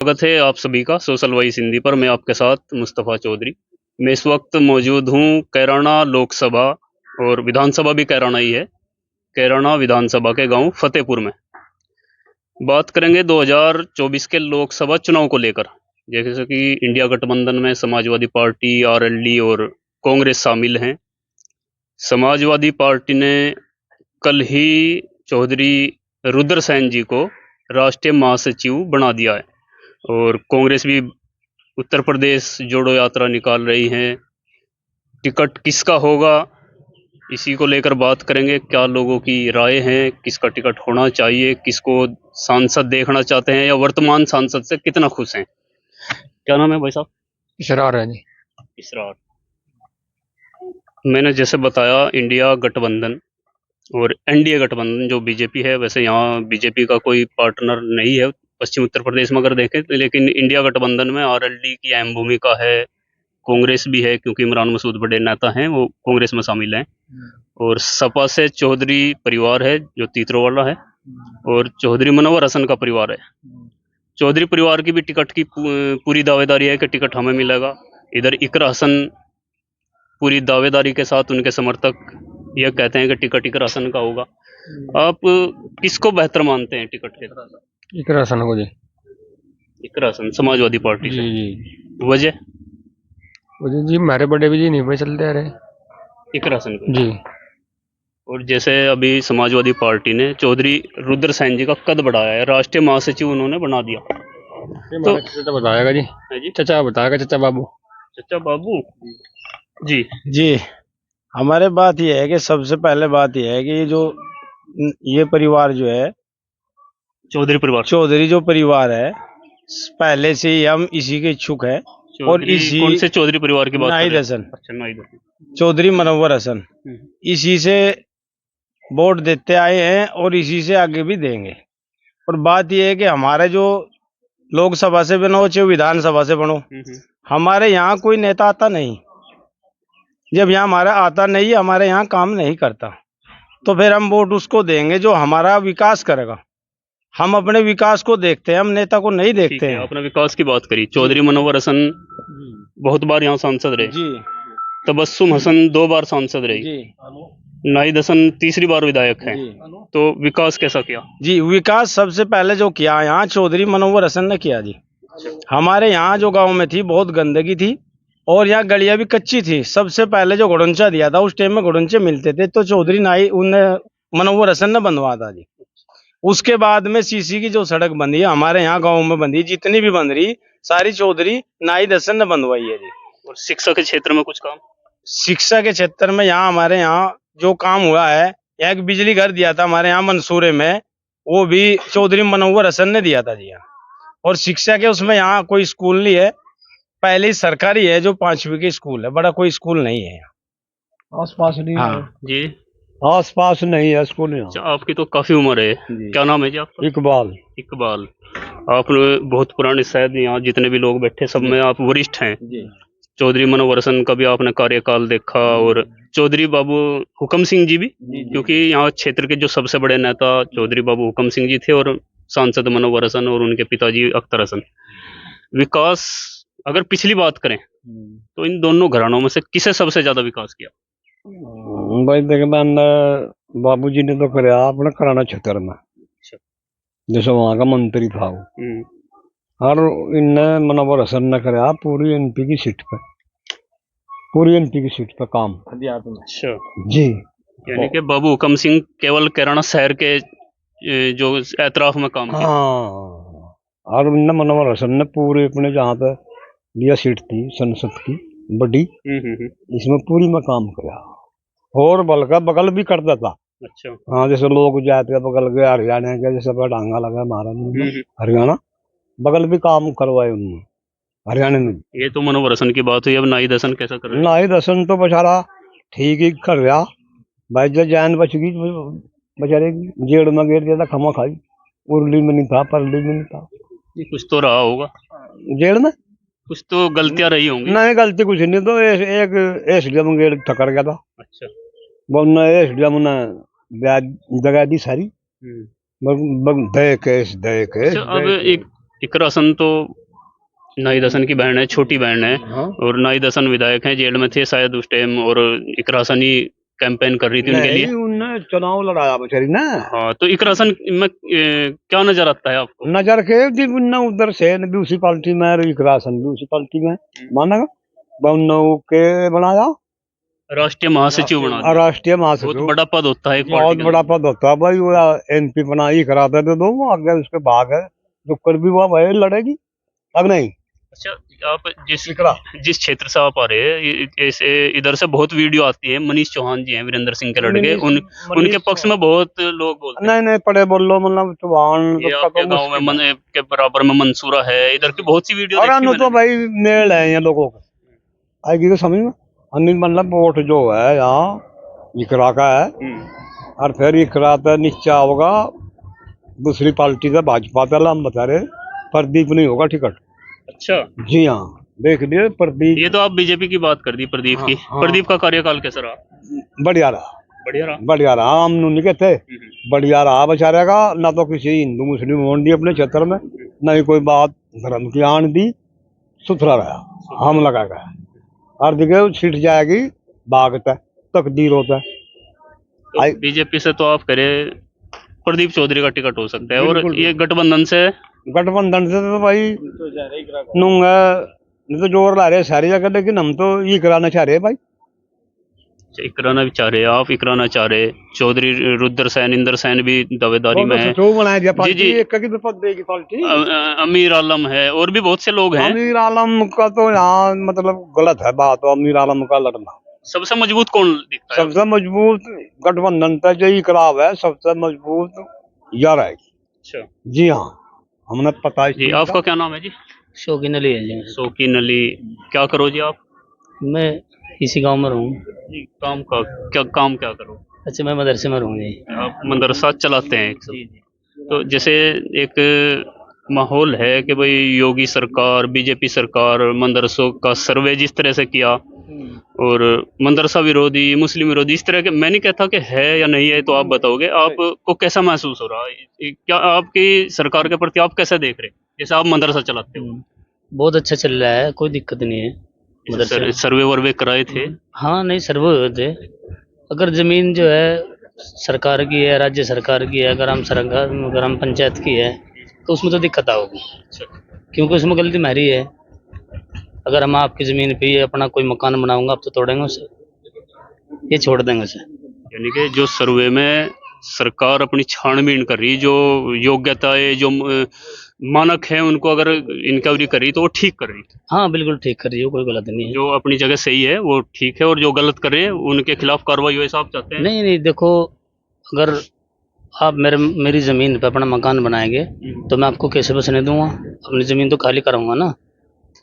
स्वागत है आप सभी का सोशल वॉइस हिंदी पर। मैं आपके साथ मुस्तफ़ा चौधरी। मैं इस वक्त मौजूद हूँ कैराना लोकसभा और विधानसभा भी कैराना ही है, कैराना विधानसभा के गांव फतेहपुर में। बात करेंगे 2024 के लोकसभा चुनाव को लेकर। जैसे कि इंडिया गठबंधन में समाजवादी पार्टी, आरएलडी और कांग्रेस शामिल हैं। समाजवादी पार्टी ने कल ही चौधरी रुद्रसेन जी को राष्ट्रीय महासचिव बना दिया है और कांग्रेस भी उत्तर प्रदेश जोड़ो यात्रा निकाल रही है। टिकट किसका होगा, इसी को लेकर बात करेंगे। क्या लोगों की राय है, किसका टिकट होना चाहिए, किसको सांसद देखना चाहते हैं या वर्तमान सांसद से कितना खुश हैं। क्या नाम है भाई साहब? इसरार है जी। इसरार। मैंने जैसे बताया, इंडिया गठबंधन और एनडीए गठबंधन जो बीजेपी है, वैसे यहाँ बीजेपी का कोई पार्टनर नहीं है पश्चिम उत्तर प्रदेश में अगर देखें, लेकिन इंडिया गठबंधन में आरएलडी की अहम भूमिका है। कांग्रेस भी है क्योंकि इमरान मसूद बड़े नेता हैं, वो कांग्रेस में शामिल हैं। और सपा से चौधरी परिवार है जो तीतरो वाला है, और चौधरी मनोवर हसन का परिवार है। चौधरी परिवार की भी टिकट की पूरी दावेदारी है कि टिकट हमें मिलेगा। इधर इकरा हसन पूरी दावेदारी के साथ, उनके समर्थक यह कहते हैं कि टिकट इकरा हसन का होगा। आप किसको बेहतर मानते हैं टिकट के? इकरा हसन को जी। इकरा हसन समाजवादी पार्टी से। जी वजह? जी जी हमारे बड़े भी जी नहीं पे चलते आ रहे इकरा हसन को जी। और जैसे अभी समाजवादी पार्टी ने चौधरी रुद्रसेन जी का कद बढ़ाया है, राष्ट्रीय महासचिव उन्होंने बना दिया। तो चचा बताएगा जी। है जी, चचा बताएगा, चचा बाबू। चचा बाबू जी। जी, हमारे बात यह है कि सबसे पहले बात यह है कि ये परिवार जो है, चौधरी परिवार, चौधरी जो परिवार है, पहले से ही हम इसी के इच्छुक है। और इसी कौन से चौधरी परिवार की बात कर नाहिद रहे हैं? हसन, अच्छा, नाहिद हसन। चौधरी मनोवर हसन, इसी से वोट देते आए हैं और इसी से आगे भी देंगे। और बात यह है कि हमारे जो लोकसभा से बनो चाहे विधानसभा से बनो, हमारे यहाँ कोई नेता आता नहीं। जब यहाँ हमारा आता नहीं, हमारे यहाँ काम नहीं करता, तो फिर हम वोट उसको देंगे जो हमारा विकास करेगा। हम अपने विकास को देखते हैं, हम नेता को नहीं देखते हैं। आपने विकास की बात करी। चौधरी मनोवर हसन बहुत बार यहाँ सांसद रहे जी। तबस्सुम हसन 2 बार सांसद रही जी। नाहिद हसन तीसरी बार विधायक है। तो विकास कैसा किया? जी, विकास सबसे पहले जो किया यहाँ चौधरी मनोवर हसन ने किया जी। हमारे यहाँ जो गांव में थी बहुत गंदगी थी और यहाँ गलियां भी कच्ची थी। सबसे पहले जो घुड़ंचा दिया था, उस टाइम में घुड़ंचे मिलते थे, तो चौधरी मनोवर हसन ने बनवा था जी। उसके बाद में सीसी की जो सड़क बनी है हमारे यहाँ गाँव में बनी, जितनी भी बन रही सारी चौधरी नाहिद हसन ने बनवाई है जी। और शिक्षा के क्षेत्र में कुछ काम? शिक्षा के क्षेत्र में यहाँ हमारे यहाँ जो काम हुआ है, यहाँ एक बिजली घर दिया था हमारे यहाँ मंसूरे में, वो भी चौधरी मनोवर हसन ने दिया था जी यहाँ। और शिक्षा के उसमें यहाँ कोई स्कूल नहीं है, पहले ही सरकारी है जो 5वीं की स्कूल है, बड़ा कोई स्कूल नहीं है आस पास नहीं है जी। आस पास नहीं है स्कूल यहाँ। अच्छा, आपकी तो काफी उम्र है। क्या नाम है जी आपका? इकबाल। इकबाल। आपने बहुत पुराने, शायद यहाँ जितने भी लोग बैठे सब में आप वरिष्ठ हैं। चौधरी मनोवर हसन का भी आपने कार्यकाल देखा, और चौधरी बाबू हुकम सिंह जी भी, क्योंकि यहाँ क्षेत्र के जो सबसे बड़े नेता चौधरी बाबू हुकम सिंह जी थे और सांसद मनोवर हसन और उनके पिताजी अख्तर हसन। विकास अगर पिछली बात करें तो इन दोनों घरानों में से किसे सबसे ज्यादा विकास किया? भाई देख बाबू जी ने तो कराया अपने कराना क्षेत्र में, जैसे वहाँ का मंत्री था वो। और इनने मनोवर हसन ने कराया पूरी एमपी की सीट पे, पूरी एमपी की सीट पे काम। अच्छा जी। यानी कि बाबू हुकम सिंह केवल कैराना शहर के जो एतराफ में काम किया। हाँ, और इनने मनोवर हसन ने पूरे अपने जहाँ पे लिया सीट थी संसद की बड़ी, इसमें पूरी में काम किया और बगल भी करता था। अच्छा। हाँ, जैसे लोग जाते बगल के हरियाणा के, जैसे डांगा लगा महाराज हरियाणा, बगल भी काम करवाए उन्होंने हरियाणा में। ये तो मनोवर हसन की बात हुई। अब नाहिद हसन कैसा कर रहे हैं? नाहिद हसन तो बेचारा ठीक ही कर रहा भाई, जब जान बच गई बेचारे की, जेड़ में गिर दिया था खमा खाई, उर्ली में नहीं था, परली में नहीं था। कुछ तो रहा होगा जेड़ में, कुछ तो गलतियां रही होंगी। नहीं गलती कुछ नहीं, तो एक एसडीएम गेट ठकर गया था। अच्छा। बोलना एसडीएम ने ब्याज जगह दी सारी। दे केस। अच्छा, अब एक इकरा हसन तो नाहिद हसन की बहन है, छोटी बहन है। हाँ। और नाहिद हसन विधायक हैं, जेल में थे शायद उस टाइम, और इकरा हसन ही कैंपेन कर रही थी उनके लिए। नहीं, उनने चुनाव लड़ाया बेचारी ने। हाँ, तो इकरा हसन में क्या नजर आता है आपको? नजर के जी उनने उधर से भी उसी पार्टी में और विक्रासन भी उसी पार्टी में माना के बनाया राष्ट्रीय महासचिव बना दिया। राष्ट्रीय बहुत महासचिव। बड़ा पद होता है एक बहुत पार्टी के बड़ा अंदर। पद होता है भाई, वो MP बना ही कराते थे, दो वो आगे उसके भाग है जो कर भी वो भाई लड़ेगी अब नहीं। अच्छा, आप इकरा जिस क्षेत्र से आप आ रहे हैं, ऐसे इधर से बहुत वीडियो आती है। मनीष चौहान जी हैं, वीरेंद्र सिंह के लड़के, उनके पक्ष में बहुत लोग बोलते हैं। नहीं नहीं पड़े बोलो मतलब चौहान ये आपके गांव में के बराबर में मंसूरा है, इधर की बहुत सी वीडियो और देखी अनु तो मैंने। भाई मेल है यहाँ लोगों का आएगी तो समझ में अनिल मतलब वोट जो है यहाँ इकरा का है। और फिर इकरा तो नीचा होगा दूसरी पार्टी का भाजपा का, हम बता रहे प्रदीप नहीं होगा टिकट। अच्छा, जी हाँ, देख लिए प्रदीप। ये तो आप बीजेपी की बात कर दी, प्रदीप हाँ, की। हाँ। प्रदीप का कार्यकाल कैसा रहा? बढ़िया रहा, बढ़िया रहा। बढ़िया रहा, हम नहीं कहते बढ़िया रहा बेचारे का। ना तो किसी हिंदू मुस्लिम वोट दी अपने क्षेत्र में, न ही कोई बात धर्म की आन दी, सुथरा रहा। हम लगा गए हर जगह सीट जाएगी, भागता तकदीर होता है। तो बीजेपी से तो आप करे प्रदीप चौधरी का टिकट हो सकता है, और बिल्कुल। ये गठबंधन से गठबंधन से तो भाई नूंगा नहीं तो जोर ला रहे सारी जगह, लेकिन हम तो ये कराना चाह रहे हैं भाई। इकराना भी चाह रहे, आप इकराना चाह रहे, चौधरी रुद्र सैन, इंद्र सैन भी दावेदारी में है। बनाया दिया पार्टी, जी। एक की पद देगी पार्टी। अमीर आलम है, और भी बहुत से लोग हैं। अमीर आलम का तो यहाँ मतलब गलत है बात, अमीर आलम का लड़ना। सबसे मजबूत कौन दिखता है? सबसे मजबूत गठबंधन का यही कराव है, सबसे मजबूत यार है। अच्छा जी हाँ, हमने पता ही जी। आपका क्या नाम है जी? शौकीन अली है जी। शौकीन अली, क्या करो जी आप? मैं इसी गांव में रहूँ। जी, काम का क्या करो? अच्छा, मैं मदरसे में रहूँ जी। आप मदरसा चलाते हैं एक सब। तो जैसे एक माहौल है कि भाई योगी सरकार, बीजेपी सरकार मदरसों का सर्वे जिस तरह से किया, और मदरसा विरोधी, मुस्लिम विरोधी, इस तरह के, मैं नहीं कहता कि है या नहीं है, तो आप बताओगे आपको कैसा महसूस हो रहा है? क्या आपकी सरकार के प्रति आप कैसे देख रहे हैं, जैसे आप मदरसा चलाते हो? बहुत अच्छा चल रहा है, कोई दिक्कत नहीं है। सर्वे वर्वे कराए थे? हाँ, नहीं सर्वे हुए थे। अगर जमीन जो है सरकार की है, राज्य सरकार की है, ग्राम पंचायत की है, तो उसमें तो दिक्कत होगी, क्योंकि उसमें गलती हमारी है। अगर हम आपकी जमीन पे अपना कोई मकान बनाऊंगा, आप तो तोड़ेंगे उसे, ये छोड़ देंगे उसे। यानी कि जो सर्वे में सरकार अपनी छानबीन कर रही, जो योग्यताएं, जो मानक है, उनको अगर इंक्वायरी कर रही तो वो ठीक कर रही। हाँ बिल्कुल ठीक कर रही हो, कोई गलत नहीं है। जो अपनी जगह सही है वो ठीक है, और जो गलत कर रहे हैं उनके खिलाफ कार्रवाई हो, ऐसा आप चाहते हैं? नहीं, देखो, अगर आप मेरी जमीन पे अपना मकान बनाएंगे तो मैं आपको कैसे बसने दूंगा? अपनी जमीन तो खाली कराऊंगा ना।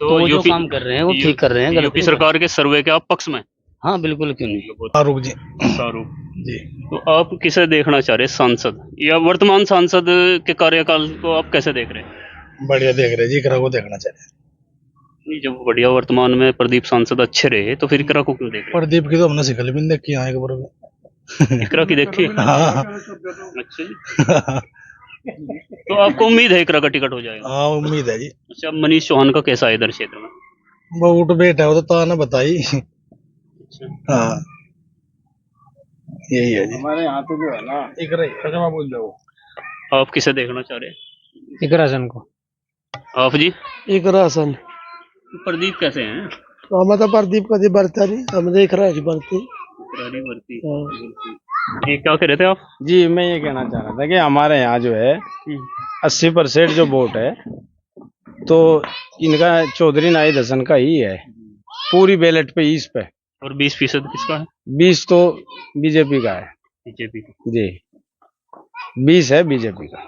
तो वो जो काम कर रहे हैं वो ठीक कर रहे हैं। यूपी सरकार के सर्वे के आप पक्ष में? हाँ बिल्कुल, क्यों नहीं। फारूक जी। शाहरुख जी। तो आप किसे देखना चाह रहे हैं, सांसद या वर्तमान सांसद के कार्यकाल को आप कैसे देख रहे हैं? बढ़िया देख रहे जी, इकरा को देखना चाहिए। जब बढ़िया वर्तमान में प्रदीप सांसद अच्छे रहे, तो फिर इकरा को क्यों देख रहे प्रदीप की तो हमने शिकल भी नहीं देखी यहाँ एक बार हैं? इकरा की देखी? हाँ। अच्छा जी। तो आपको उम्मीद है इकरा का टिकट हो जाएगा? हाँ उम्मीद है जी। अच्छा, मनीष चौहान का कैसा है इधर क्षेत्र में? वो उठ बेटा है, वो तो ना बताई। हाँ यही है जी। हमारे यहाँ तो जो है ना इकरा बोल दो। आप किसे देखना चाह रहे हैं? इकरासन को। आप जी? इकरासन प्रदीप कैसे हैं? हमें तो प्रदीप कभी बरता नहीं, हम देख रहे हैं बरती। ये क्या कह रहे थे आप? जी मैं ये कहना चाह रहा था कि हमारे यहाँ जो है 80% जो वोट है तो इनका चौधरी नाहिद हसन का ही है, पूरी बैलेट पे 20 पे। और 20% किसका है? 20 तो बीजेपी का है बीजेपी का। जी, 20 है बीजेपी का।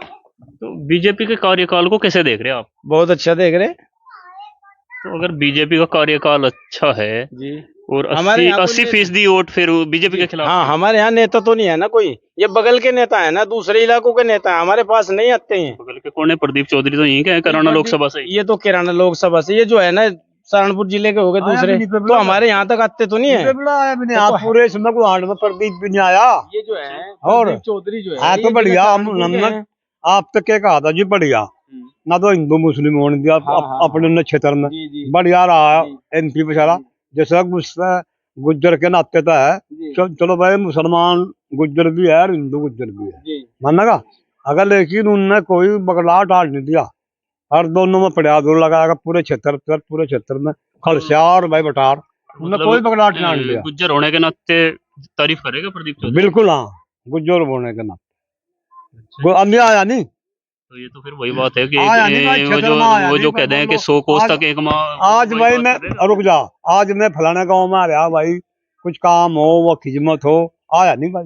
तो बीजेपी के कार्यकाल को कैसे देख रहे हैं आप? बहुत अच्छा देख रहे। तो अगर बीजेपी का कार्यकाल अच्छा है जी, और हमारे यहाँ तो 80% वोट फिर बीजेपी के खिलाफ? हाँ, हमारे यहाँ नेता तो नहीं है ना कोई, ये बगल के नेता है ना, दूसरे इलाकों के नेता है, हमारे पास नहीं आते हैं। बगल के कौन है? प्रदीप चौधरी तो यहीं के हैं, कैराना लोकसभा से। ये तो कैराना लोकसभा से, ये जो है ना सहारनपुर जिले के हो गए दूसरे, तो हमारे यहाँ तक आते तो नहीं है। पूरे इसमें को आंड में प्रदीप भी नहीं आया। ये जो है और चौधरी जो है तो बढ़िया, आप तक के कहा था जी बढ़िया, ना तो हिंदू मुस्लिम होने दिया अपने ने क्षेत्र में बढ़िया रहा एमपी बेचारा। जैसा गुस्सा गुज्जर के नाते तो है, चलो भाई मुसलमान गुज्जर भी है और हिंदू गुज्जर भी है, मानेगा। अगर लेकिन उनने कोई बगलाव डाल नहीं दिया, हर दोनों में पड़ा दूर लगाएगा पूरे क्षेत्र में खलसिया और भाई बटार, उन्हें कोई बगलाव नहीं दिया। गुज्जर होने के नाते तारीफ करेगा प्रदीप चौधरी? बिल्कुल हाँ, गुज्जर होने के नाते अन्य आया नहीं। तो ये तो फिर वही बात है कि वो जो कहते हैं कि 100 कोस तक एक माह। आज भाई मैं रुक जा, आज मैं फलाने गांव में आ रहा भाई, कुछ काम हो वो खिदमत हो, आया नहीं भाई।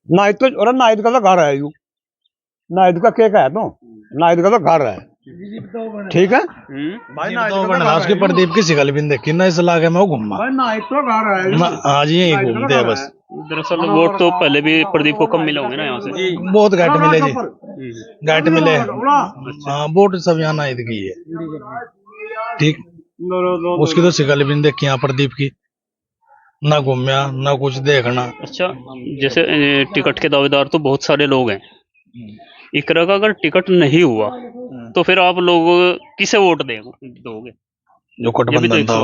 नाइट तो और नाइट का तो घर है यू, नाइट का क्या है तो नाइट का तो घर है, ठीक है भाई। उसके प्रदीप की शिकल भी देखी ना इस इलाके में, वो घूमा नाइट तो घर है, आज यही घूमते हैं बस। दरअसल वोट तो पहले भी प्रदीप को कम मिले होंगे ना यहाँ से? बहुत घाट मिले जी, घाट मिले। हाँ वोट सब यहाँ नाइट की है, ठीक। उसकी तो शिकल भी देखी यहाँ प्रदीप की, ना घूमया ना कुछ देखना। अच्छा, जैसे टिकट के दावेदार तो बहुत सारे लोग हैं, इकरा का अगर टिकट नहीं हुआ तो फिर आप लोग किसे वोट दोगे? जो गठबंधन था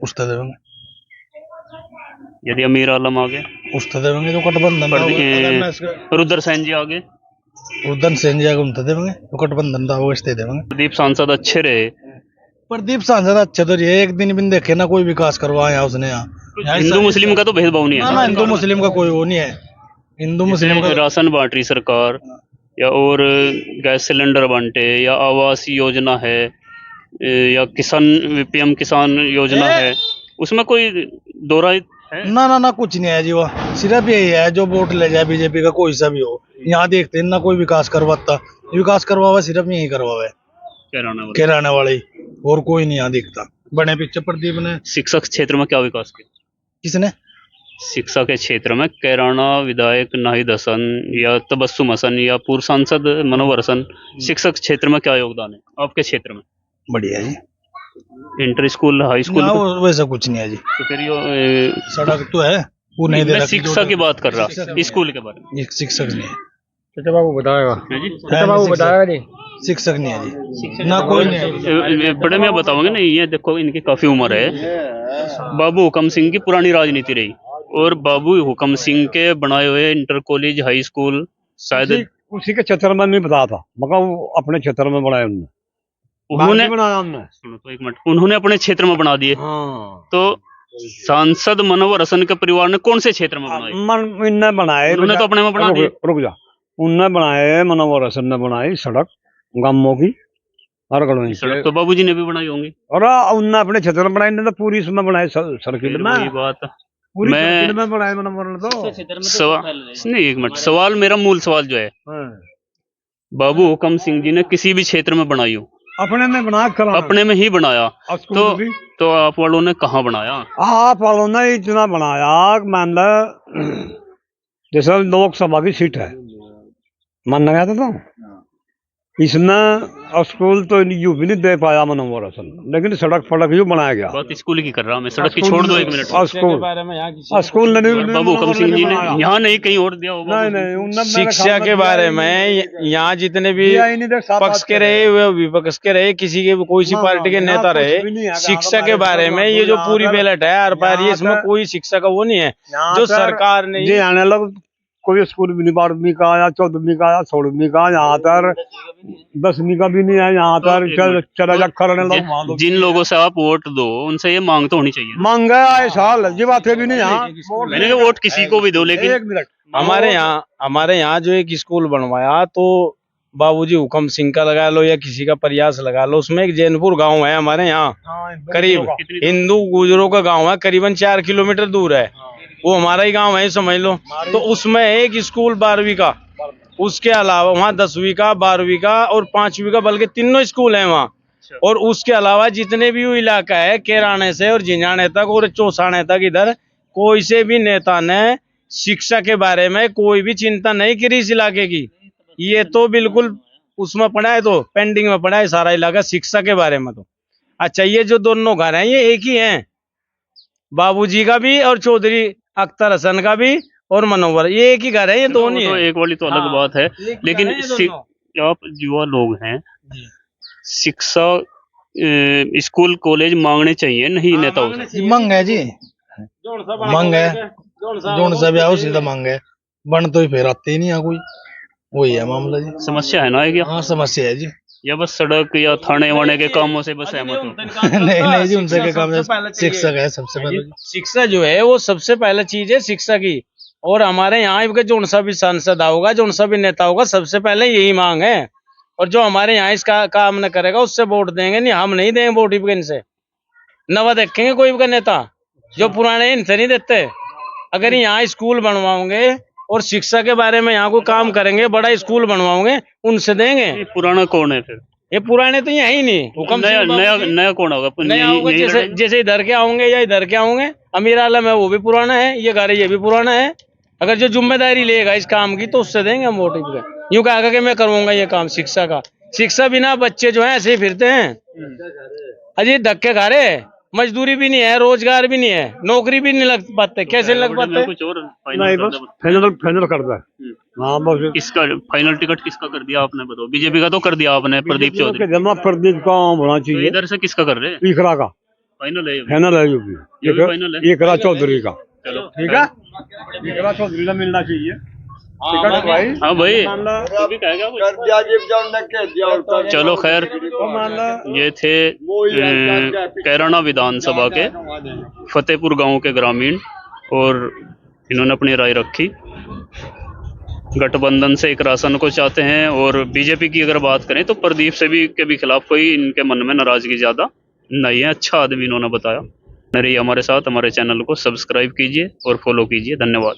उस तरह देंगे। यदि अमीर आलम आ गए उस तरह देंगे, जो गठबंधन रुद्र सेन जी आ गए, रुद्र सेन जी आगे उनसे देंगे, जो गठबंधन था वो इससे देंगे। प्रदीप सांसद अच्छे रहे, प्रदीप सांसद अच्छे तो रहे, एक दिन भी देखे ना कोई विकास करवाया उसने यहाँ। हिंदू मुस्लिम का तो भेदभाव नहीं है ना, हिंदू मुस्लिम का कोई वो नहीं है। हिंदू मुस्लिम का राशन बांट रही सरकार, या और गैस सिलेंडर बांटे, या आवास योजना है, या किसान पीएम किसान योजना है, उसमें कोई दो राय है? ना कुछ नहीं है जी, वह सिर्फ यही है जो वोट ले जाए बीजेपी का कोई सा भी हो, यहाँ देखते हैं ना कोई विकास करवाता, विकास करवावा सिर्फ यही करवावे कहराने वाले, और कोई नहीं यहाँ दिखता। बने पीछे प्रदीप ने शिक्षा क्षेत्र में क्या विकास किया? किसने? शिक्षा के क्षेत्र में कैराना विधायक नाहिद हसन या तबस्सुम हसन या पूर्व सांसद मनोहर हसन, शिक्षक क्षेत्र में क्या योगदान है आपके क्षेत्र में? बढ़िया जी, इंटर स्कूल हाई स्कूल वैसा कुछ नहीं है जी। तो फिर ये सड़क तो है वो नहीं दे रहा। शिक्षा की बात कर रहा, स्कूल के बारे में। शिक्षक नहीं है, बाबू बताएगा, बाबू बताएगा नहीं, शिक्षक नहीं है जी, ना कोई नहीं। बड़े में बताओगे ना, ये देखो इनकी काफी उम्र है, बाबू हुकम सिंह की पुरानी राजनीति रही, और बाबू हुकम सिंह के बनाए हुए इंटर कॉलेज हाई स्कूल शायद उसी के क्षेत्र में नहीं बताया था, मगर वो अपने क्षेत्र में बनाया उन्होंने बनाया सुनो तो एक मिनट, उन्होंने अपने क्षेत्र में बना दिए। तो सांसद मनोहर हसन के परिवार ने कौन से क्षेत्र में बनाए? बनाए, उन्होंने तो अपने में बना दिए। रुक जा, उनने बनाए, मनोहर हसन ने बनाई सड़क गांवों की, सड़क तो बाबूजी ने भी बनाई होंगी, और उनने अपने क्षेत्र में बनाई, तो पूरी इसमें बनाई सर्किल में। वही बात मैं बनाए मनोहर तो नहीं, एक मिनट, सवाल मेरा मूल सवाल जो है, बाबू हुकम सिंह जी ने किसी भी क्षेत्र में बनाई हो, अपने में बना, अपने में ही बनाया, तो आप वालों ने कहाँ बनाया? आप वालों ने इतना बनाया, मान लो जैसे लोकसभा की सीट है, मानना गया था तो इसमें स्कूल तो यूं भी नहीं दे पाया मनोहर हसन, लेकिन सड़क फड़क यूं बनाया गया। बात स्कूल की कर रहा हूँ मैं, सड़क की छोड़ दो एक मिनट। स्कूल ने बाबू हुकम सिंह जी ने यहाँ नहीं कहीं और दिया होगा। नहीं, शिक्षा के बारे में यहाँ जितने भी पक्ष के रहे वे विपक्ष के रहे, किसी के कोई सी पार्टी के नेता रहे, शिक्षा के बारे में ये जो पूरी बैलेट है आर पार, ये इसमें कोई शिक्षा का वो नहीं है जो सरकार ने। जी आने लग कोई स्कूल भी नहीं, 12वीं का या 14वीं का या 16वीं का, यहाँ पर 10वीं का भी नहीं है, यहाँ पर चला जा करने लोग। जिन लोगों से आप वोट दो उनसे ये मांग तो होनी चाहिए। मांगा आए साल जी बात भी नहीं, यहाँ मैंने कहा वोट किसी को भी दो, लेकिन हमारे यहाँ जो एक स्कूल बनवाया तो बाबूजी हुकम सिंह का लगा लो या किसी का प्रयास लगा लो, उसमें एक जैनपुर गांव है हमारे यहाँ, करीब हिंदू गुजरों का गांव है, करीबन 4 किलोमीटर दूर है, वो हमारा ही गांव है समझ लो। तो उसमें एक स्कूल 12वीं का, उसके अलावा वहाँ 10वीं का, 12वीं का और 5वीं का, बल्कि तीनों स्कूल है वहाँ। और उसके अलावा जितने भी वो इलाका है केराने से और झिंझाने तक और चौसाने तक, इधर कोई से भी नेता ने शिक्षा के बारे में कोई भी चिंता नहीं करी इस इलाके की। ये तो बिल्कुल उसमें पड़ा है, तो पेंडिंग में पड़ा है सारा इलाका शिक्षा के बारे में। तो अच्छा, ये जो दोनों घर हैं ये एक ही हैं, बाबूजी का भी और चौधरी अख्तर हसन का भी और मनोहर, ये एक ही घर है, ये दोनों ही है। एक वाली तो अलग बात है, लेकिन आप युवा लोग हैं, शिक्षा स्कूल कॉलेज मांगने चाहिए नहीं नेताओं से? मंग है जी, मंग है, जोन सा भी आओ सीधा मंग है, बन तो ही फिर आते ही नहीं है कोई, वही है मामला जी। समस्या है ना, है क्या? हाँ समस्या है जी। या बस सड़क या थाने वाने के कामों से बस सहमत हो? नहीं जी, उनसे क्या काम है, शिक्षक है सबसे पहले। शिक्षा जो है वो सबसे पहले चीज है, शिक्षा की। और हमारे यहाँ के जो सा भी सांसद होगा, जो सा भी नेता होगा, सबसे पहले यही मांग है। और जो हमारे यहाँ इसका काम न करेगा उससे वोट देंगे नहीं, हम नहीं देंगे वोट इनसे। नवा देखेंगे कोई का नेता, जो पुराने इनसे नहीं देते। अगर यहाँ स्कूल बनवाओगे और शिक्षा के बारे में यहाँ को काम करेंगे, बड़ा स्कूल बनवाओगे, उनसे देंगे। ये पुराना कौन है फिर? ये पुराने तो यहाँ ही नहीं, हुक्म नया नया नया कौन होगा? नया होगा, जैसे इधर के आओगे या इधर के आओगे। अमीर आलम है वो भी पुराना है, ये घर ये भी पुराना है। अगर जो जिम्मेदारी लेगा इस काम की तो उससे देंगे हम वोट। यूं कहा कि मैं करूंगा ये काम शिक्षा का। शिक्षा बिना बच्चे जो है ऐसे ही फिरते हैं, अजी धक्के खा रहे, मजदूरी भी नहीं है, रोजगार भी नहीं है, नौकरी भी नहीं लग पाते। कैसे लग पाते? कुछ और नहीं बस फाइनल कर दे। हाँ बस किसका फाइनल टिकट किसका कर दिया आपने? बताओ। बीजेपी का तो कर दिया आपने, प्रदीप चौधरी। जमा प्रदीप का होना तो चाहिए। इधर से किसका कर रहे हैं? इकरा का फाइनल है ये भी? फाइनल है, ये भी फाइनल है? इकरा चौधरी का। चलो ठीक है, इकरा चौधरी का मिलना चाहिए। हाँ भाई, तू भी कहेगा कुछ? चलो खैर, ये थे कैराना विधानसभा के फतेहपुर गांव के ग्रामीण, और इन्होंने अपनी राय रखी। गठबंधन से एक राशन को चाहते हैं, और बीजेपी की अगर बात करें तो प्रदीप से भी के भी खिलाफ कोई इनके मन में नाराजगी ज्यादा नहीं है। अच्छा आदमी इन्होंने बताया। रहिए हमारे साथ, हमारे चैनल को सब्सक्राइब कीजिए और फॉलो कीजिए। धन्यवाद।